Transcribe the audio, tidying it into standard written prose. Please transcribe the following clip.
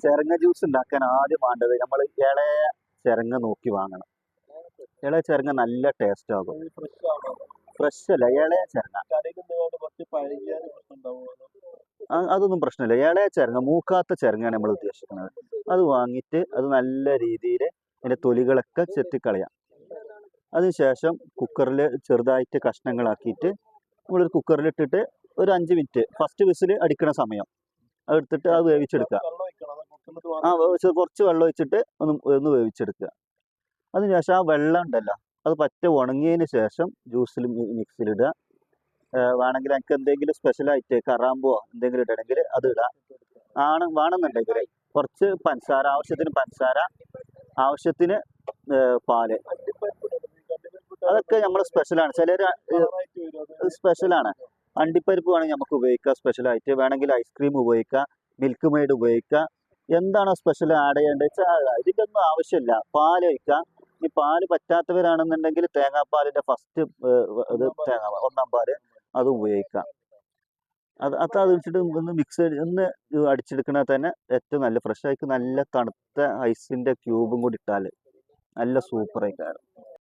ചെരങ്ങ ജ്യൂസ് ഉണ്ടാക്കാൻ ആദ്യം വേണ്ടത് നമ്മൾ ഇളയ ചെരങ്ങ നോക്കി വാങ്ങണം. ഇളയ ചെരങ്ങ നല്ല ടേസ്റ്റ് ആകും. ഫ്രഷ് അല്ല, ഇളയ ചെരങ്ങ. അതൊന്നും പ്രശ്നമില്ല. ഇളയ ചെരങ്ങ, മൂക്കാത്ത ചെരങ്ങയാണ് നമ്മൾ ഉദ്ദേശിക്കുന്നത്. അത് വാങ്ങിയിട്ട് അത് നല്ല രീതിയിൽ അതിൻ്റെ തൊലികളൊക്കെ ചെത്തിക്കളയാം. അതിനുശേഷം കുക്കറിൽ ചെറുതായിട്ട് കഷ്ണങ്ങളാക്കിയിട്ട് നമ്മളൊരു കുക്കറിലിട്ടിട്ട് ഒരു 5 മിനിറ്റ് ഫസ്റ്റ് വിസിൽ അടിക്കണ സമയം അതെടുത്തിട്ട് അത് വേവിച്ചെടുക്കുക. കുറച്ച് വെള്ളം ഒഴിച്ചിട്ട് ഒന്ന് വേവിച്ചെടുക്കുക. അതിനുശേഷം ആ വെള്ളം ഉണ്ടല്ലോ അത് പറ്റ ഉണങ്ങിയതിന് ശേഷം ജ്യൂസിൽ മിക്സിയിലിടുക. വേണമെങ്കിൽ എനിക്ക് എന്തെങ്കിലും സ്പെഷ്യലായിട്ട് കറാമ്പോ എന്തെങ്കിലും ഇടണമെങ്കിൽ അത് ഇടാം. വേണമെന്നുണ്ടെങ്കിൽ കുറച്ച് പഞ്ചസാര, ആവശ്യത്തിന് പാല്, അതൊക്കെ നമ്മൾ സ്പെഷ്യലാണ്. ചിലർ സ്പെഷ്യലാണ്. അണ്ടിപ്പരിപ്പ് വേണമെങ്കിൽ നമുക്ക് ഉപയോഗിക്കാം സ്പെഷ്യലായിട്ട്. വേണമെങ്കിൽ ഐസ്ക്രീം ഉപയോഗിക്കാം, മിൽക്ക് മെയ്ഡ് ഉപയോഗിക്കാം. എന്താണോ സ്പെഷ്യൽ ആഡ് ചെയ്യേണ്ടത് വെച്ചാൽ ഇതിൻ്റെ ഒന്നും ആവശ്യമില്ല. പാല് ഒഴിക്കാം. ഈ പാല് പറ്റാത്തവരാണെന്നുണ്ടെങ്കിൽ തേങ്ങാപ്പാലിൻ്റെ ഫസ്റ്റ് ഇത് ഒന്നാം പാല് അത് ഉപയോഗിക്കാം. അത് വെച്ചിട്ട് ഒന്ന് മിക്സ് ഒന്ന് അടിച്ചെടുക്കണത് തന്നെ ഏറ്റവും നല്ല ഫ്രഷ് ആയിട്ട് നല്ല തണുത്ത ഐസിൻ്റെ ക്യൂബും കൂടി ഇട്ടാൽ നല്ല സൂപ്പറായി കയറും.